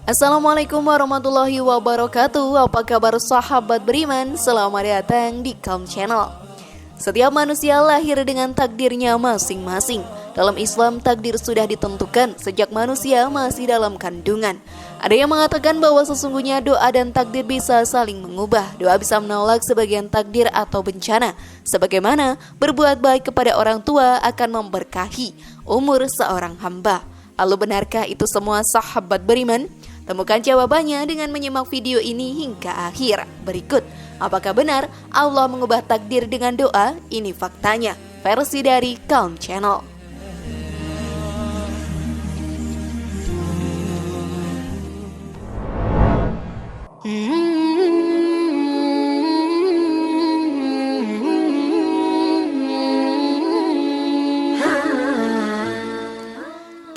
Assalamualaikum warahmatullahi wabarakatuh. Apa kabar sahabat beriman? Selamat datang di Calm Channel. Setiap manusia lahir dengan takdirnya masing-masing. Dalam Islam, takdir sudah ditentukan sejak manusia masih dalam kandungan. Ada yang mengatakan bahwa sesungguhnya doa dan takdir bisa saling mengubah. Doa bisa menolak sebagian takdir atau bencana. Sebagaimana berbuat baik kepada orang tua akan memberkahi umur seorang hamba. Lalu benarkah itu semua sahabat beriman? Temukan jawabannya dengan menyimak video ini hingga akhir. Berikut, apakah benar Allah mengubah takdir dengan doa? Ini faktanya, versi dari Calm Channel.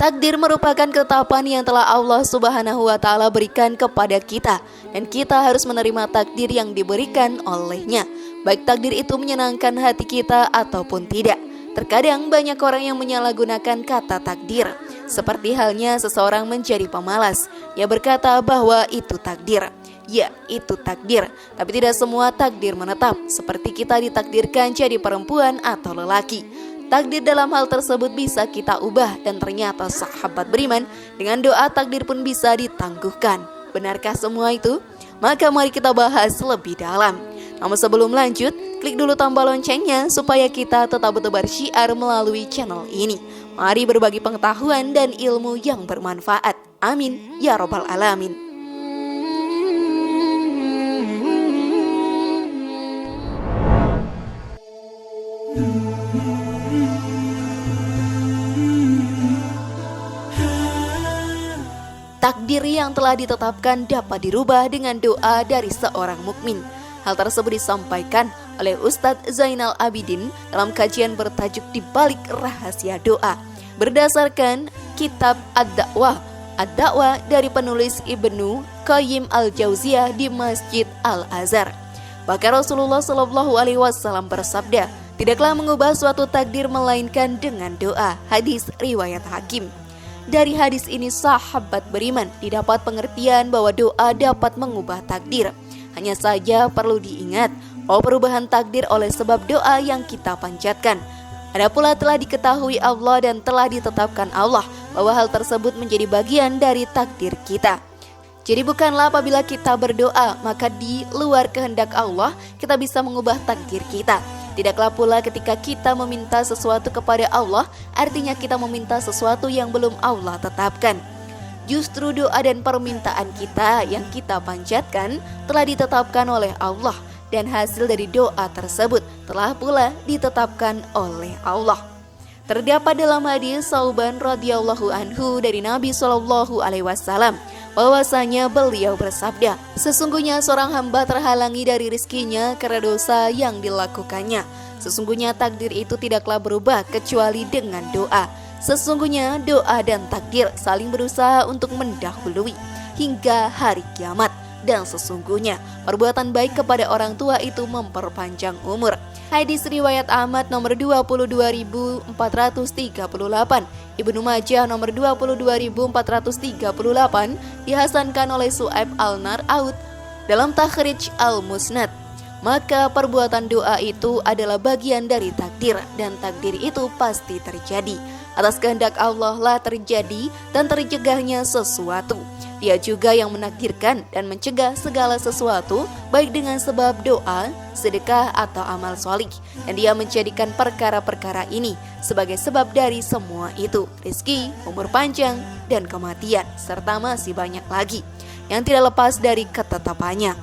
Takdir merupakan ketetapan yang telah Allah Subhanahu wa Ta'ala berikan kepada kita, dan kita harus menerima takdir yang diberikan olehnya, baik takdir itu menyenangkan hati kita ataupun tidak. Terkadang banyak orang yang menyalahgunakan kata takdir, seperti halnya seseorang menjadi pemalas. Ia berkata bahwa itu takdir. Ya, itu takdir, tapi tidak semua takdir menetap, seperti kita ditakdirkan jadi perempuan atau lelaki. Takdir dalam hal tersebut bisa kita ubah, dan ternyata sahabat beriman, dengan doa takdir pun bisa ditangguhkan. Benarkah semua itu? Maka mari kita bahas lebih dalam. Namun sebelum lanjut, klik dulu tombol loncengnya supaya kita tetap bertebar syiar melalui channel ini. Mari berbagi pengetahuan dan ilmu yang bermanfaat. Amin ya robbal alamin. Takdir yang telah ditetapkan dapat dirubah dengan doa dari seorang mukmin. Hal tersebut disampaikan oleh Ustadz Zainal Abidin dalam kajian bertajuk Di Balik Rahasia Doa, berdasarkan kitab Ad-Da'wah dari penulis Ibnu Qayyim Al-Jauziyah di Masjid Al-Azhar. Bahkan Rasulullah SAW bersabda, tidaklah mengubah suatu takdir melainkan dengan doa. Hadis riwayat Hakim. Dari hadis ini sahabat beriman didapat pengertian bahwa doa dapat mengubah takdir. Hanya saja perlu diingat bahwa perubahan takdir oleh sebab doa yang kita panjatkan. Ada pula telah diketahui Allah dan telah ditetapkan Allah bahwa hal tersebut menjadi bagian dari takdir kita. Jadi bukanlah apabila kita berdoa maka di luar kehendak Allah kita bisa mengubah takdir kita. Tidaklah pula ketika kita meminta sesuatu kepada Allah, artinya kita meminta sesuatu yang belum Allah tetapkan. Justru doa dan permintaan kita yang kita panjatkan telah ditetapkan oleh Allah, dan hasil dari doa tersebut telah pula ditetapkan oleh Allah. Terdapat dalam hadis Sauban radhiyallahu anhu dari Nabi SAW bahwasanya beliau bersabda, sesungguhnya seorang hamba terhalangi dari rizkinya karena dosa yang dilakukannya. Sesungguhnya takdir itu tidaklah berubah kecuali dengan doa. Sesungguhnya doa dan takdir saling berusaha untuk mendahului hingga hari kiamat. Dan sesungguhnya perbuatan baik kepada orang tua itu memperpanjang umur. Hadis riwayat Ahmad nomor 22.438, Ibnu Majah nomor 22.438, dihasankan oleh Su'aib Al-Nar'aud dalam Takhrij Al-Musnad. Maka perbuatan doa itu adalah bagian dari takdir, dan takdir itu pasti terjadi. Atas kehendak Allah lah terjadi dan tercegahnya sesuatu. Dia juga yang menakdirkan dan mencegah segala sesuatu, baik dengan sebab doa, sedekah atau amal solih. Dan dia menjadikan perkara-perkara ini sebagai sebab dari semua itu, rezeki, umur panjang, dan kematian, serta masih banyak lagi yang tidak lepas dari ketetapannya.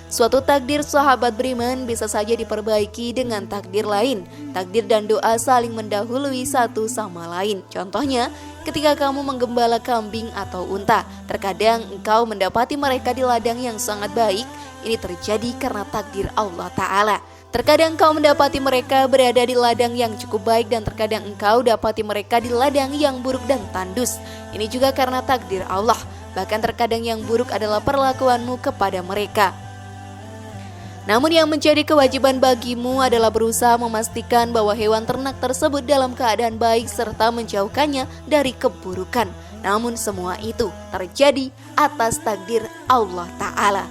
Suatu takdir sahabat beriman bisa saja diperbaiki dengan takdir lain. Takdir dan doa saling mendahului satu sama lain. Contohnya, ketika kamu menggembala kambing atau unta, terkadang engkau mendapati mereka di ladang yang sangat baik. Ini terjadi karena takdir Allah Ta'ala. Terkadang engkau mendapati mereka berada di ladang yang cukup baik, dan terkadang engkau dapati mereka di ladang yang buruk dan tandus. Ini juga karena takdir Allah. Bahkan terkadang yang buruk adalah perlakuanmu kepada mereka. Namun yang menjadi kewajiban bagimu adalah berusaha memastikan bahwa hewan ternak tersebut dalam keadaan baik serta menjauhkannya dari keburukan. Namun semua itu terjadi atas takdir Allah Ta'ala.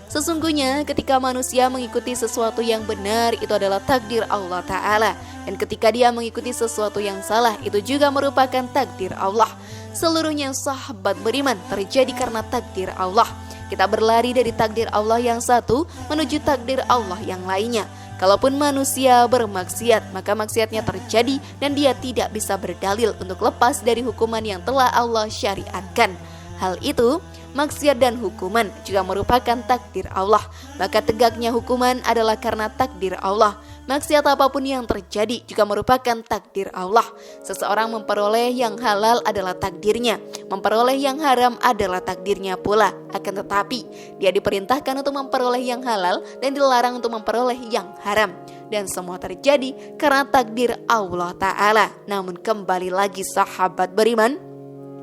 Sesungguhnya ketika manusia mengikuti sesuatu yang benar, itu adalah takdir Allah Ta'ala. Dan ketika dia mengikuti sesuatu yang salah, itu juga merupakan takdir Allah. Seluruhnya sahabat beriman terjadi karena takdir Allah. Kita berlari dari takdir Allah yang satu menuju takdir Allah yang lainnya. Kalaupun manusia bermaksiat, maka maksiatnya terjadi dan dia tidak bisa berdalil untuk lepas dari hukuman yang telah Allah syariatkan. Hal itu, maksiat dan hukuman juga merupakan takdir Allah. Maka tegaknya hukuman adalah karena takdir Allah. Maksiat apapun yang terjadi juga merupakan takdir Allah. Seseorang memperoleh yang halal adalah takdirnya, memperoleh yang haram adalah takdirnya pula. Akan tetapi, dia diperintahkan untuk memperoleh yang halal dan dilarang untuk memperoleh yang haram. Dan semua terjadi karena takdir Allah Ta'ala. Namun kembali lagi sahabat beriman,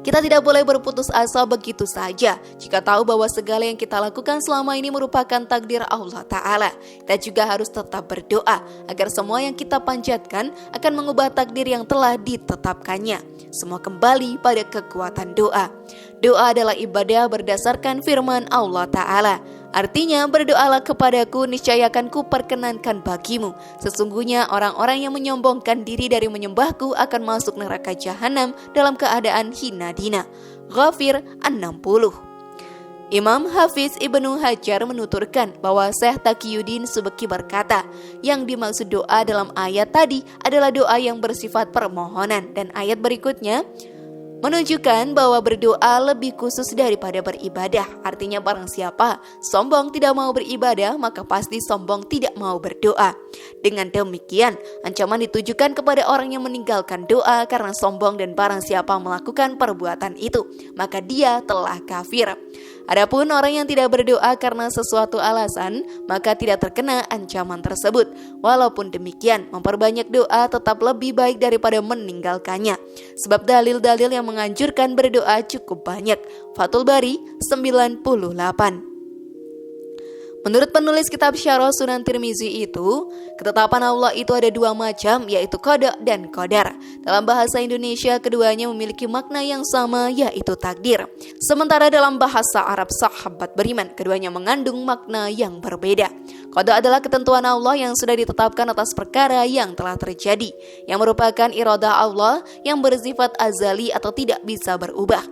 kita tidak boleh berputus asa begitu saja. Jika tahu bahwa segala yang kita lakukan selama ini merupakan takdir Allah Ta'ala, kita juga harus tetap berdoa agar semua yang kita panjatkan akan mengubah takdir yang telah ditetapkannya. Semua kembali pada kekuatan doa. Doa adalah ibadah berdasarkan firman Allah Ta'ala. Artinya, berdoalah kepadaku, niscaya akan kuperkenankan bagimu. Sesungguhnya orang-orang yang menyombongkan diri dari menyembahku akan masuk neraka jahanam dalam keadaan hina dina. Ghafir 60. Imam Hafiz Ibnu Hajar menuturkan bahwa Syekh Taqiyuddin Subki berkata, yang dimaksud doa dalam ayat tadi adalah doa yang bersifat permohonan, dan ayat berikutnya menunjukkan bahwa berdoa lebih khusus daripada beribadah. Artinya barang siapa sombong tidak mau beribadah, maka pasti sombong tidak mau berdoa. Dengan demikian, ancaman ditujukan kepada orang yang meninggalkan doa karena sombong, dan barang siapa melakukan perbuatan itu, maka dia telah kafir. Adapun orang yang tidak berdoa karena sesuatu alasan, maka tidak terkena ancaman tersebut. Walaupun demikian, memperbanyak doa tetap lebih baik daripada meninggalkannya. Sebab dalil-dalil yang menganjurkan berdoa cukup banyak. Fathul Bari 98. Menurut penulis kitab Syarah Sunan Tirmizi itu, ketetapan Allah itu ada dua macam, yaitu qada dan qadar. Dalam bahasa Indonesia, keduanya memiliki makna yang sama, yaitu takdir. Sementara dalam bahasa Arab sahabat beriman, keduanya mengandung makna yang berbeda. Qada adalah ketentuan Allah yang sudah ditetapkan atas perkara yang telah terjadi, yang merupakan iradah Allah yang bersifat azali atau tidak bisa berubah.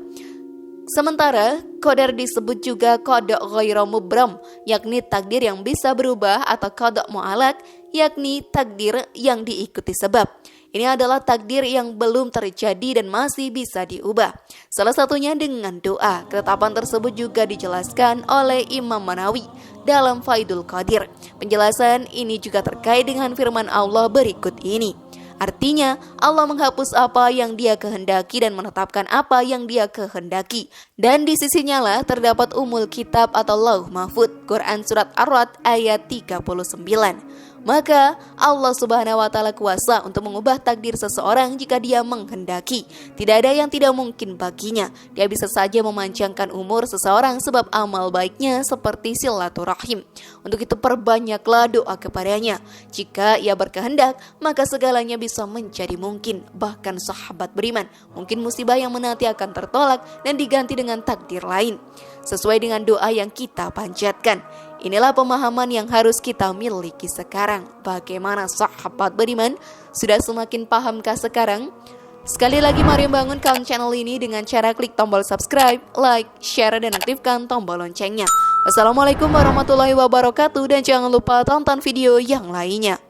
Sementara qadar disebut juga qada ghairu mubram, yakni takdir yang bisa berubah, atau qada mu'allaq, yakni takdir yang diikuti sebab. Ini adalah takdir yang belum terjadi dan masih bisa diubah. Salah satunya dengan doa. Ketetapan tersebut juga dijelaskan oleh Imam Manawi dalam Faidul Qadir. Penjelasan ini juga terkait dengan firman Allah berikut ini. Artinya, Allah menghapus apa yang Dia kehendaki dan menetapkan apa yang Dia kehendaki. Dan di sisinya lah terdapat umul kitab atau lauh mahfud. Quran Surat Ar-Ra'd ayat 39. Maka Allah Subhanahu wa Ta'ala kuasa untuk mengubah takdir seseorang jika Dia menghendaki. Tidak ada yang tidak mungkin baginya. Dia bisa saja memanjangkan umur seseorang sebab amal baiknya seperti silaturahim. Untuk itu perbanyaklah doa kepadanya. Jika Ia berkehendak, maka segalanya bisa menjadi mungkin. Bahkan sahabat beriman, mungkin musibah yang menanti akan tertolak dan diganti dengan takdir lain, sesuai dengan doa yang kita panjatkan. Inilah pemahaman yang harus kita miliki sekarang. Bagaimana sahabat beriman? Sudah semakin pahamkah sekarang? Sekali lagi mari bangun kawan channel ini dengan cara klik tombol subscribe, like, share, dan aktifkan tombol loncengnya. Wassalamualaikum warahmatullahi wabarakatuh, dan jangan lupa tonton video yang lainnya.